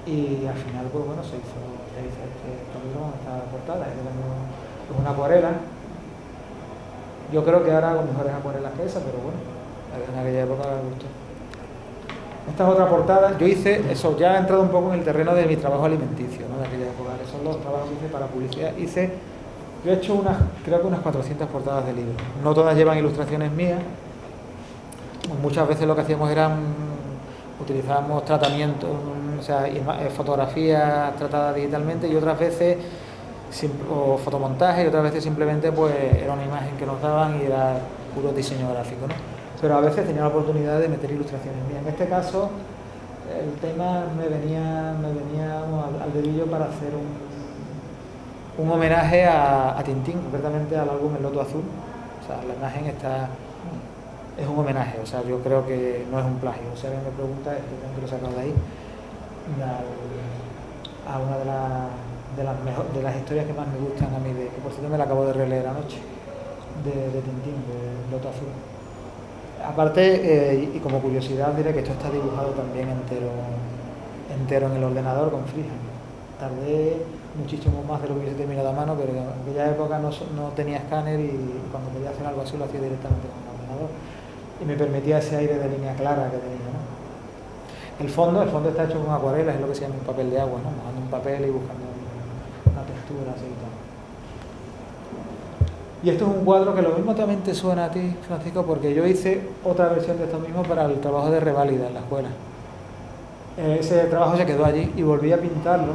y al final, pues bueno, se hizo este libro con esta portada, es una acuarela. Yo creo que ahora hago mejores acuarelas que esa, pero bueno, en aquella época me gustó. Esta es otra portada. Yo hice eso, ya he entrado un poco en el terreno de mi trabajo alimenticio, ¿no? De aquella época, que son los trabajos que hice para publicidad. Yo he hecho creo que unas 400 portadas de libros. No todas llevan ilustraciones mías. Muchas veces lo que hacíamos era utilizábamos tratamientos, o sea, fotografías tratadas digitalmente y otras veces o fotomontaje y otras veces simplemente pues era una imagen que nos daban y era puro diseño gráfico, ¿no? Pero a veces tenía la oportunidad de meter ilustraciones mías. En este caso, el tema me venía al dedillo para hacer un homenaje a Tintín, concretamente al álbum El Loto Azul. O sea, la imagen es un homenaje, o sea, yo creo que no es un plagio. O sea, alguien me pregunta, es que tengo que lo sacar de ahí, a una de las historias que más me gustan a mí, que por cierto me la acabo de releer anoche, de Tintín, de Loto Azul. Aparte, y como curiosidad diré que esto está dibujado también entero en el ordenador con freehand. Tardé muchísimo más de lo que hubiese terminado a mano, pero en aquella época no tenía escáner y cuando podía hacer algo así lo hacía directamente con el ordenador y me permitía ese aire de línea clara que tenía, ¿no? El fondo está hecho con acuarelas, es lo que se llama un papel de agua, ¿no? Mojando un papel y buscando una textura así y tal. Y esto es un cuadro que lo mismo también te suena a ti, Francisco, porque yo hice otra versión de esto mismo para el trabajo de reválida en la escuela. Ese trabajo se quedó allí y volví a pintarlo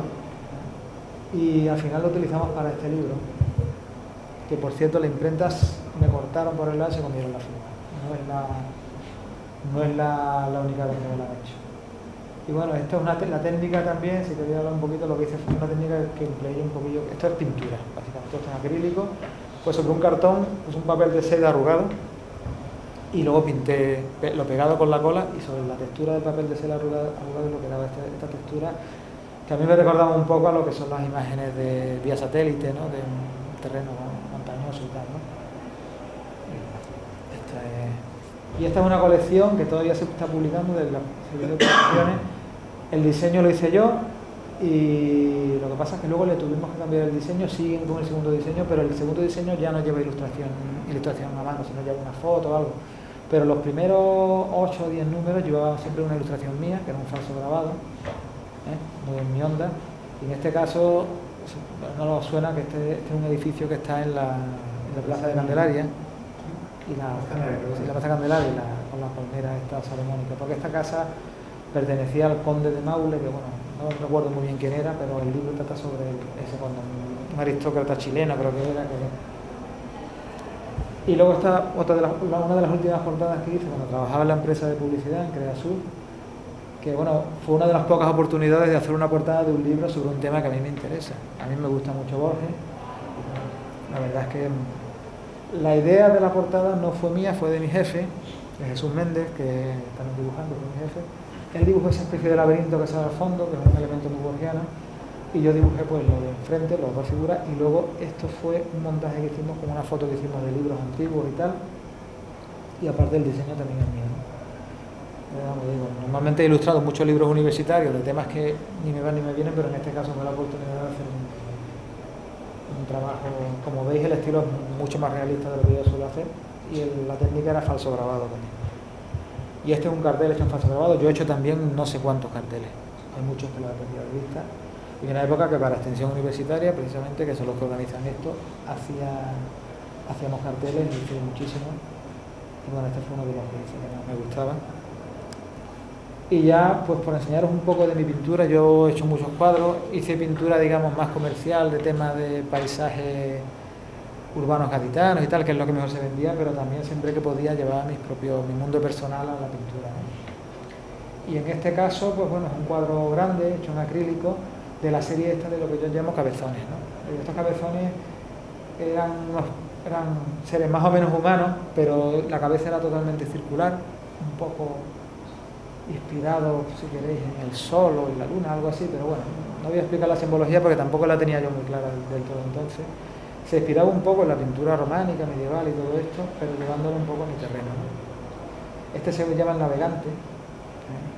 y al final lo utilizamos para este libro, que por cierto las imprentas me cortaron por el lado y se comieron la firma. No es la única vez que me la han hecho. Y bueno, esto es la técnica también, si te voy a hablar un poquito, lo que hice fue una técnica que empleé un poquillo. Esto es pintura, básicamente, esto es en acrílico. Pues sobre un cartón, pues un papel de seda arrugado y luego pinté lo pegado con la cola y sobre la textura del papel de seda arrugado es lo que daba esta textura que a mí me recordaba un poco a lo que son las imágenes de vía satélite, ¿no? De un terreno montañoso y tal, ¿no? Y esta es una colección que todavía se está publicando de las siguientes colecciones. El diseño lo hice yo. Y lo que pasa es que luego le tuvimos que cambiar el diseño, siguen con el segundo diseño, pero el segundo diseño ya no lleva ilustración a mano, sino lleva una foto o algo. Pero los primeros 8 o 10 números llevaban siempre una ilustración mía, que era un falso grabado, muy en mi onda. Y en este caso, no nos suena que este es un edificio que está en la Plaza de Candelaria, y la Plaza Candelaria con las palmeras esta salomónica, porque esta casa pertenecía al conde de Maule, que bueno, no recuerdo muy bien quién era, pero el libro trata sobre ese conde, un aristócrata chileno creo que era. Y luego está una de las últimas portadas que hice cuando trabajaba en la empresa de publicidad, en Creasur, que bueno, fue una de las pocas oportunidades de hacer una portada de un libro sobre un tema que a mí me interesa. A mí me gusta mucho Borges. La verdad es que la idea de la portada no fue mía, fue de mi jefe, de Jesús Méndez, que estamos dibujando con mi jefe. Él dibujó esa especie de laberinto que sale al fondo, que es un elemento muy borgiano, y yo dibujé pues lo de enfrente, las dos figuras, y luego esto fue un montaje que hicimos con una foto que hicimos de libros antiguos y tal, y aparte el diseño también es mío, ¿no? Normalmente he ilustrado muchos libros universitarios de temas que ni me van ni me vienen, pero en este caso me da la oportunidad de hacer un trabajo, como veis el estilo es mucho más realista de lo que yo suelo hacer, y la técnica era falso grabado también. Y este es un cartel hecho en falso grabado. Yo he hecho también no sé cuántos carteles. Hay muchos que los he perdido de vista. Y en una época que para extensión universitaria, precisamente, que son los que organizan esto, hacíamos carteles y hice muchísimos. Y bueno, este fue uno de los que hice que más me gustaba. Y ya, pues por enseñaros un poco de mi pintura, yo he hecho muchos cuadros, hice pintura, digamos, más comercial, de temas de paisajes urbanos gaditanos y tal, que es lo que mejor se vendía, pero también siempre que podía llevar mi mundo personal a la pintura, ¿no? Y en este caso, pues bueno, es un cuadro grande, hecho en acrílico, de la serie esta de lo que yo llamo cabezones, ¿no? Estos cabezones eran seres más o menos humanos, pero la cabeza era totalmente circular, un poco inspirado, si queréis, en el sol o en la luna, algo así, pero bueno, no voy a explicar la simbología porque tampoco la tenía yo muy clara del todo entonces. Se inspiraba un poco en la pintura románica, medieval y todo esto, pero llevándolo un poco a mi terreno, ¿no? Este se llama el navegante,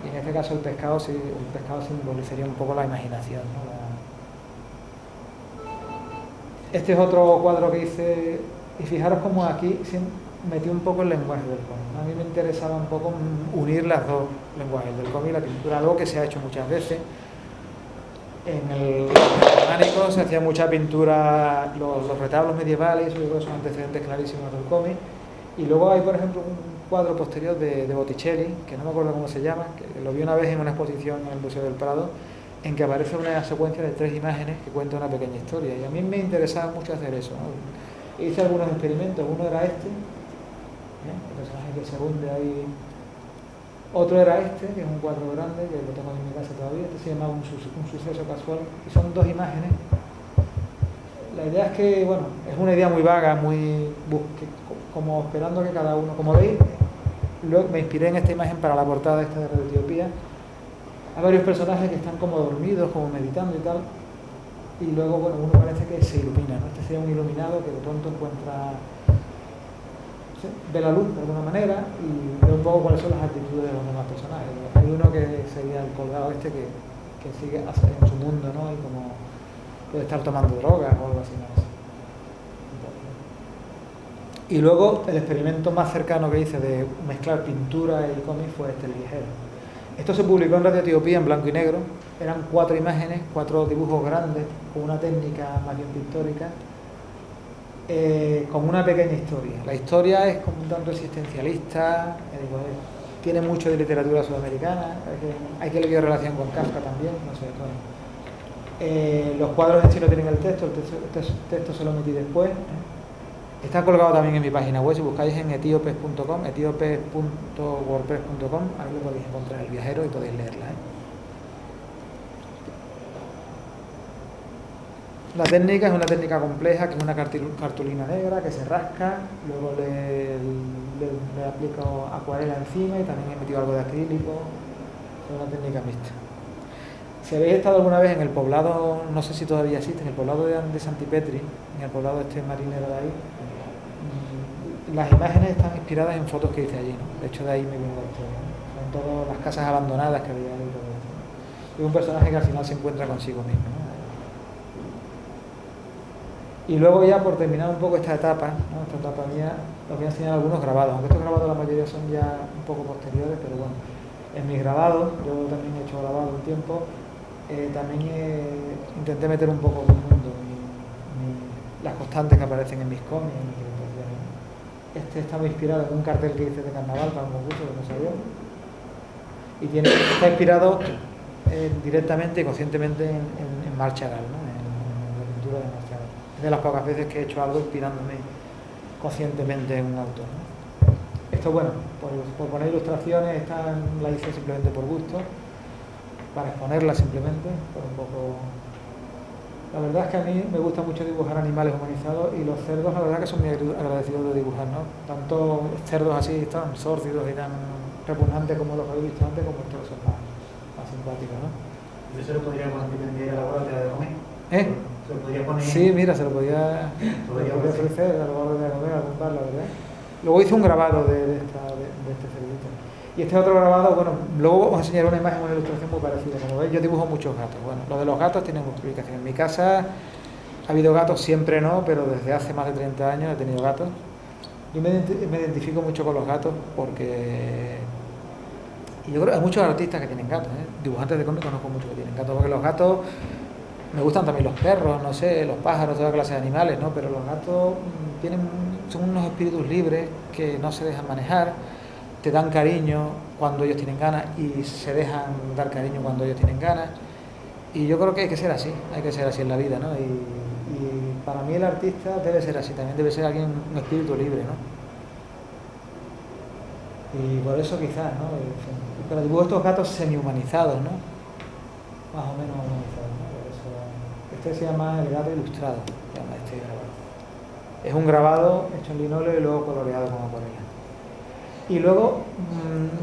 y en este caso el pescado simbolizaría un poco la imaginación, ¿no? Este es otro cuadro que hice, y fijaros cómo aquí metí un poco el lenguaje del cómic. A mí me interesaba un poco unir las dos lenguajes, del cómic y la pintura, algo que se ha hecho muchas veces. En el románico se hacía mucha pintura, los retablos medievales, yo creo que son antecedentes clarísimos del cómic. Y luego hay, por ejemplo, un cuadro posterior de Botticelli, que no me acuerdo cómo se llama, que lo vi una vez en una exposición en el Museo del Prado, en que aparece una secuencia de 3 imágenes que cuenta una pequeña historia. Y a mí me interesaba mucho hacer eso, ¿no? Hice algunos experimentos, uno era este, el personaje que se hunde ahí. Otro era este, que es un cuadro grande, que lo tengo en mi casa todavía. Este se llama un suceso casual, y son 2 imágenes. La idea es que, bueno, es una idea muy vaga, como esperando que cada uno, como veis, luego me inspiré en esta imagen para la portada esta de Radio Etiopía. Hay varios personajes que están como dormidos, como meditando y tal, y luego, bueno, uno parece que se ilumina, ¿no? Este sería un iluminado que de pronto encuentra, ve la luz de alguna manera y ve un poco cuáles son las actitudes de los demás personajes. Hay uno que sería el colgado este que sigue en su mundo, ¿no? Y como puede estar tomando drogas o algo así, ¿no? Y luego el experimento más cercano que hice de mezclar pintura y cómic fue este, el viajero. Esto se publicó en Radio Etiopía en blanco y negro. Eran 4 imágenes, 4 dibujos grandes, con una técnica más bien pictórica, con una pequeña historia. La historia es como un tanto existencialista, tiene mucho de literatura sudamericana, hay que leer relación con Kafka también, no sé, bueno. Los cuadros en sí no tienen el texto se lo metí después. Está colgado también en mi página web, si buscáis en etiopes.com, etiopes.wordpress.com, ahí lo podéis encontrar el viajero y podéis leerla, La técnica es una técnica compleja, que es una cartulina negra que se rasca, luego le aplico acuarela encima y también he metido algo de acrílico. Es una técnica mixta. Si habéis estado alguna vez en el poblado, no sé si todavía existe, en el poblado de Santipetri, en el poblado este marinero de ahí, las imágenes están inspiradas en fotos que hice allí, ¿no? De hecho, de ahí me viene la historia, ¿no? Son todas las casas abandonadas que había ahí y todo eso, ¿no? Y un personaje que al final se encuentra consigo mismo, ¿no? Y luego ya por terminar un poco esta etapa, ¿no? Esta etapa mía, os voy a enseñar algunos grabados, aunque estos grabados la mayoría son ya un poco posteriores, pero bueno, en mis grabados, yo también he hecho grabado un tiempo, también intenté meter un poco mi mundo, las constantes que aparecen en mis cómics, en mis ilustraciones. Este está muy inspirado en un cartel que hice de carnaval para un concurso que no salió, y está inspirado directamente y conscientemente en Marc Chagall, ¿no? En la pintura de Marc Chagall. Es de las pocas veces que he hecho algo inspirándome conscientemente en un autor, ¿no? Esto, bueno, por poner ilustraciones, la hice simplemente por gusto, para exponerla simplemente, por un poco. La verdad es que a mí me gusta mucho dibujar animales humanizados, y los cerdos, la verdad que son muy agradecidos de dibujar, ¿no? Tanto cerdos así tan sórdidos y tan repugnantes como los que he visto antes, como estos que son más simpáticos, ¿no? ¿Eso lo podría poner a la guardia de comer? ¿Se lo podría poner? Sí, mira, se lo podía ofrecer a la guardia de comer, a algún bar, la verdad. Luego hice un grabado de este cerdito. Y este otro grabado, bueno, luego os enseñaré una imagen, una ilustración muy parecida. Como veis, yo dibujo muchos gatos. Bueno, lo de los gatos tiene mucha explicación. En mi casa ha habido gatos, siempre no, pero desde hace más de 30 años he tenido gatos. Yo me identifico mucho con los gatos porque... Y yo creo que hay muchos artistas que tienen gatos, ¿eh? Dibujantes de cómics conozco muchos que tienen gatos, porque los gatos Me gustan también los perros, no sé, los pájaros, toda clase de animales, ¿no? Pero los gatos son unos espíritus libres que no se dejan manejar, te dan cariño cuando ellos tienen ganas y se dejan dar cariño cuando ellos tienen ganas. Y yo creo que hay que ser así en la vida, ¿no? Y para mí el artista debe ser así, también debe ser alguien, un espíritu libre, ¿no? Y por eso quizás, ¿no? Pero dibujo estos gatos semi-humanizados, ¿no? Más o menos humanizados, ¿no? Por eso, este se llama El gato ilustrado, se llama este grabado. Es un grabado hecho en linóleo y luego coloreado con acuarela. Y luego,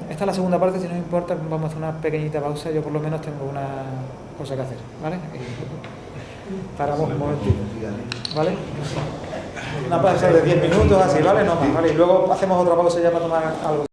esta es la segunda parte, si no me importa, vamos a hacer una pequeñita pausa, yo por lo menos tengo una cosa que hacer, ¿vale? Paramos un momentito, ¿vale? Una pausa de 10 minutos, así, ¿vale? No más, ¿vale? Y luego hacemos otra pausa ya para tomar algo.